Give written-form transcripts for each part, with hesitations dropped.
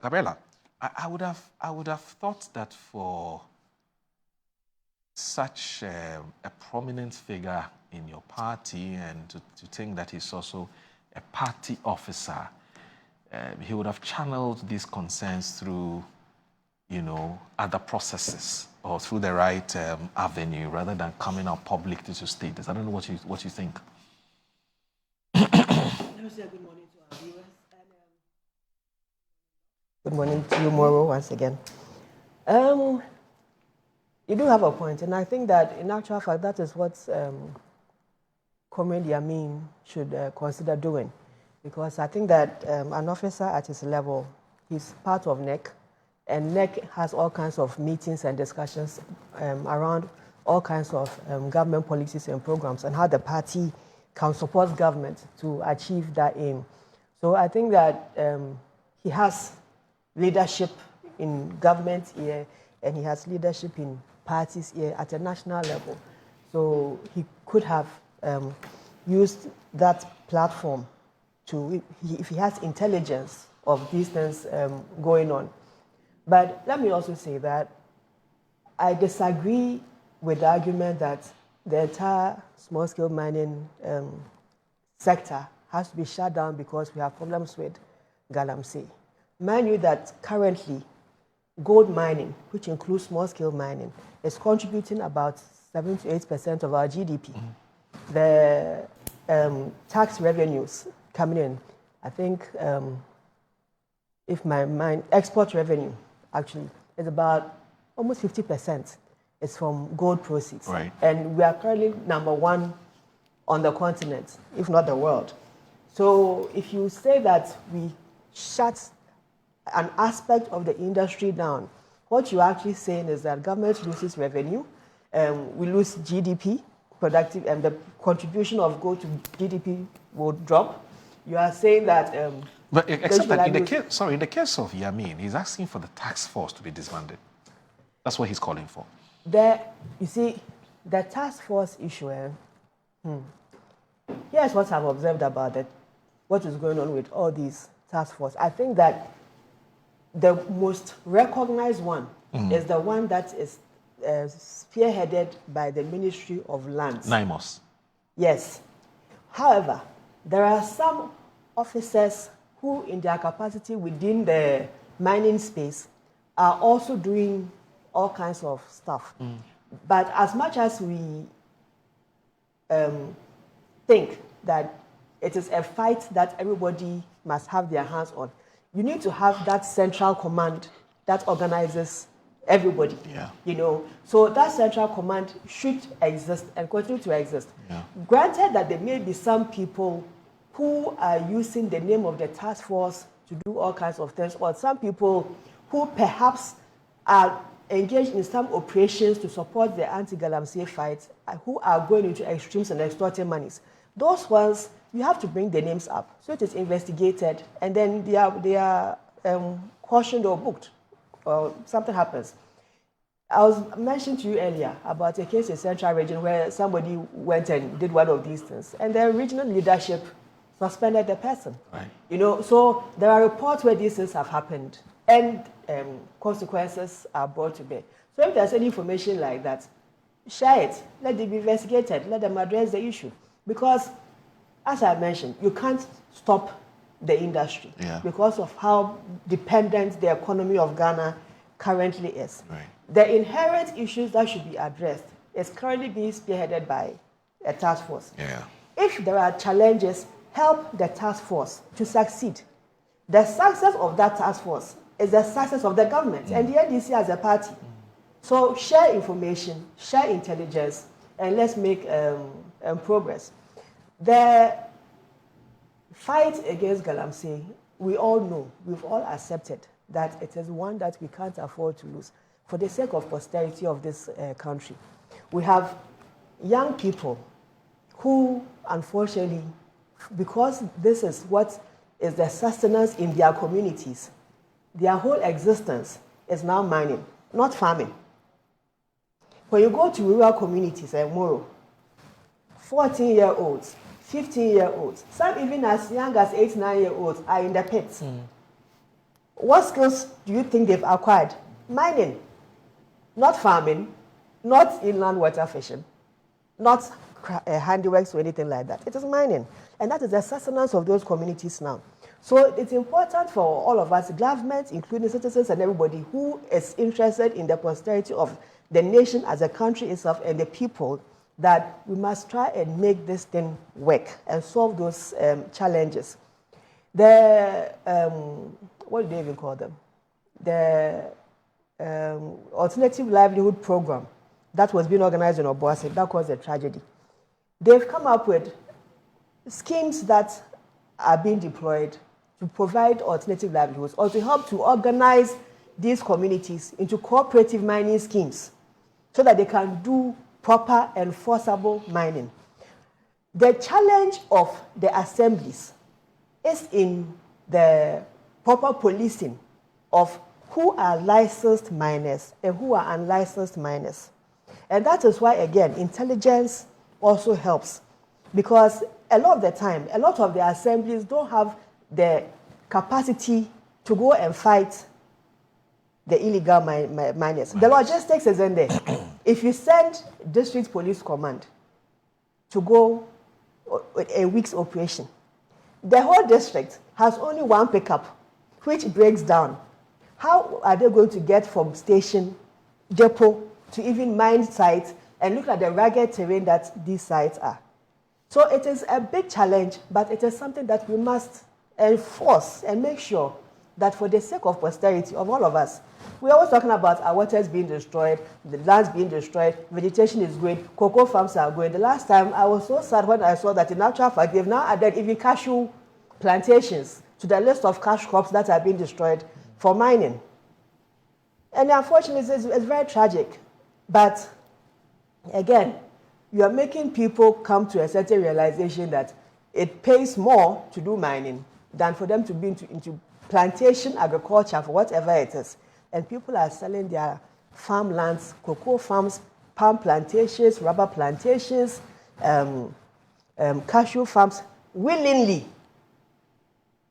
Gabriella, I would have thought that for such a prominent figure in your party and to think that he's also a party officer, he would have channeled these concerns through, other processes or through the right avenue rather than coming out publicly to state this. I don't know what you think. Let me say good morning to our viewers. Good morning to you, Moro, once again. You do have a point, and I think that in actual fact, that is what Comrade Yamin should consider doing, because I think that an officer at his level, he's part of NEC, and NEC has all kinds of meetings and discussions around all kinds of government policies and programs and how the party can support government to achieve that aim. So I think that he has leadership in government here, and he has leadership in parties here at a national level. So he could have used that platform to, if he has intelligence of these things going on. But let me also say that I disagree with the argument that the entire small-scale mining sector has to be shut down because we have problems with Galamsey. Mind you that currently gold mining, which includes small-scale mining, is contributing about 7 to 8% of our GDP. The tax revenues coming in, I think, if my mind, export revenue actually is about almost 50%. It's from gold proceeds. Right. And we are currently #1 on the continent, if not the world. So if you say that we shut an aspect of the industry down, what you're actually saying is that government loses revenue, we lose GDP, productive, and the contribution of gold to GDP will drop. You are saying that... but except that in the case of Yamin, he's asking for the task force to be disbanded. That's what he's calling for. You see, the task force issue, here's what I've observed about it, what is going on with all these task force. I think that the most recognized one is the one that is spearheaded by the Ministry of Lands. NIMOS. Yes. However, there are some officers who, in their capacity within the mining space, are also doing all kinds of stuff. But as much as we think that it is a fight that everybody must have their hands on, you need to have that central command that organizes everybody. Yeah. So that central command should exist and continue to exist. Yeah. Granted that there may be some people who are using the name of the task force to do all kinds of things, or some people who perhaps are engaged in some operations to support the anti-Galamsey fight, who are going into extremes and extorting monies. Those ones, you have to bring the names up so it is investigated, and then they are cautioned or booked, or something happens. I was mentioning to you earlier about a case in Central Region where somebody went and did one of these things, and the regional leadership suspended the person. Right. So there are reports where these things have happened, and consequences are brought to bear. So if there's any information like that, share it, let it be investigated, let them address the issue. Because, as I mentioned, you can't stop the industry because of how dependent the economy of Ghana currently is. Right. The inherent issues that should be addressed is currently being spearheaded by a task force. Yeah. If there are challenges, help the task force to succeed. The success of that task force is the success of the government and the NDC as a party. So share information, share intelligence, and let's make progress. The fight against Galamsey, we all know, we've all accepted that it is one that we can't afford to lose for the sake of posterity of this country. We have young people who, unfortunately, because this is what is the sustenance in their communities, their whole existence is now mining, not farming. When you go to rural communities like Moro, 14-year-olds, 15-year-olds, some even as young as 8, 9-year-olds are in the pits. What skills do you think they've acquired? Mining, not farming, not inland water fishing, not handiworks or anything like that. It is mining. And that is the sustenance of those communities now. So it's important for all of us, government, including citizens and everybody who is interested in the prosperity of the nation as a country itself and the people, that we must try and make this thing work and solve those challenges. The, what do they even call them? The alternative livelihood program that was being organized in Obuasi, that caused a tragedy. They've come up with schemes that are being deployed to provide alternative livelihoods or to help to organize these communities into cooperative mining schemes so that they can do proper enforceable mining. The challenge of the assemblies is in the proper policing of who are licensed miners and who are unlicensed miners. And that is why, again, intelligence also helps, because a lot of the time, a lot of the assemblies don't have the capacity to go and fight the illegal miners. The logistics is in there. If you send district police command to go a week's operation, the whole district has only one pickup, which breaks down. How are they going to get from station, depot, to even mine sites and look at the rugged terrain that these sites are? So it is a big challenge, but it is something that we must enforce and make sure that for the sake of posterity of all of us, we're always talking about our waters being destroyed, the lands being destroyed, vegetation is going, cocoa farms are going. The last time I was so sad when I saw that in actual fact they've now added even cashew plantations to the list of cash crops that are being destroyed for mining. And unfortunately, it's very tragic. But again, you are making people come to a certain realization that it pays more to do mining than for them to be into plantation agriculture for whatever it is. And people are selling their farmlands, cocoa farms, palm plantations, rubber plantations, cashew farms, willingly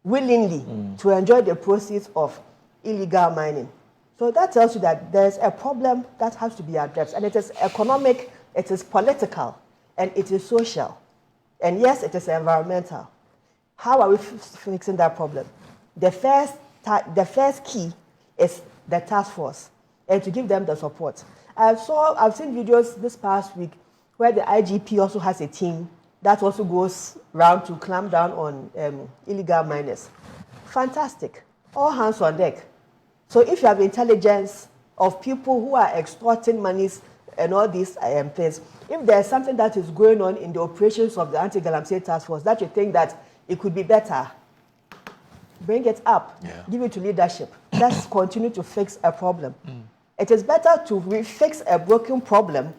to enjoy the proceeds of illegal mining. So that tells you that there's a problem that has to be addressed. And it is economic, it is political, and it is social. And yes, it is environmental. How are we fixing that problem? The first key is the task force, and to give them the support. I've seen videos this past week where the IGP also has a team that also goes around to clamp down on illegal miners. Fantastic. All hands on deck. So if you have intelligence of people who are extorting monies and all these things, if there's something that is going on in the operations of the anti-Galamsey task force that you think that it could be better, bring it up, give it to leadership. Let's continue to fix a problem. It is better to fix a broken problem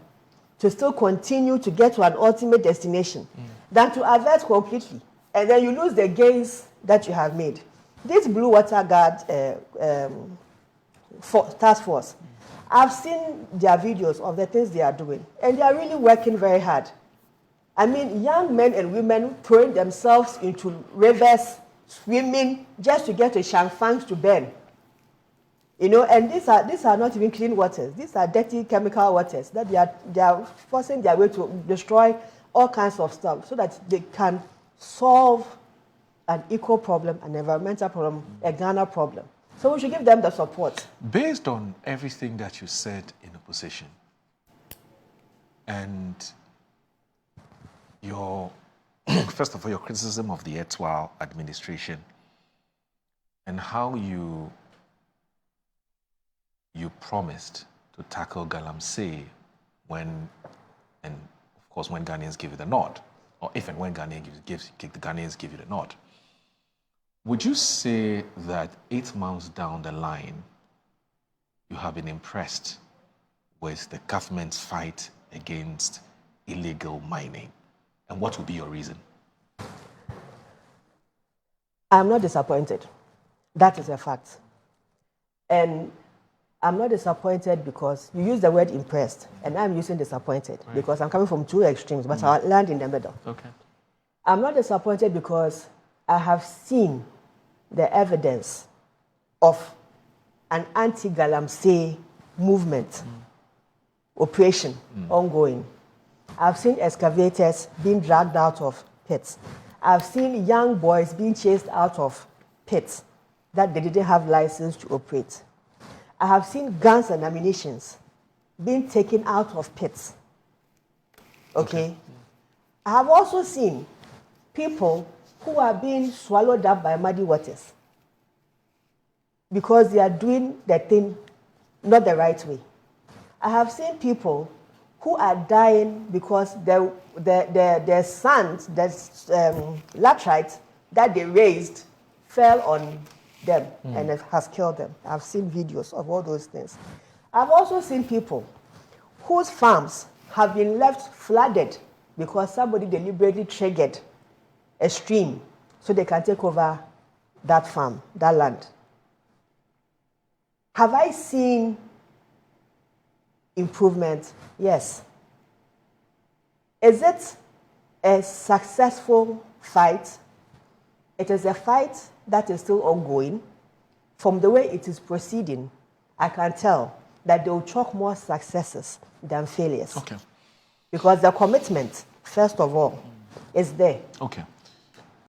to still continue to get to an ultimate destination than to avert completely. And then you lose the gains that you have made. This Blue Water Guard task force, I've seen their videos of the things they are doing, and they are really working very hard. I mean, young men and women throwing themselves into rivers, swimming, just to get a shangfangs to burn. You know, and these are not even clean waters. These are dirty chemical waters that they are forcing their way to destroy all kinds of stuff so that they can solve an eco problem, an environmental problem, a Ghana problem. So we should give them the support. Based on everything that you said in opposition and your, first of all, your criticism of the Etoile administration and how you promised to tackle Galamsey when, and of course, when Ghanaians give you the nod, or if and when Ghanaians give you the nod. Would you say that 8 months down the line, you have been impressed with the government's fight against illegal mining? And what would be your reason? I'm not disappointed. That is a fact. And I'm not disappointed because you use the word impressed, and I'm using disappointed because I'm coming from two extremes, but I'll land in the middle. Okay. I'm not disappointed because I have seen the evidence of an anti-Galamsey movement operation ongoing. I've seen excavators being dragged out of pits. I've seen young boys being chased out of pits that they didn't have license to operate. I have seen guns and ammunition being taken out of pits. Okay? I have also seen people who are being swallowed up by muddy waters because they are doing the thing not the right way. I have seen people who are dying because their sons, the latrites that they raised, fell on them and it has killed them. I've seen videos of all those things. I've also seen people whose farms have been left flooded because somebody deliberately triggered a stream so they can take over that farm, that land. Have I seen improvement? Yes. Is it a successful fight? It is a fight that is still ongoing. From the way it is proceeding, I can tell that they will chalk more successes than failures. Okay. Because the commitment, first of all, is there. Okay.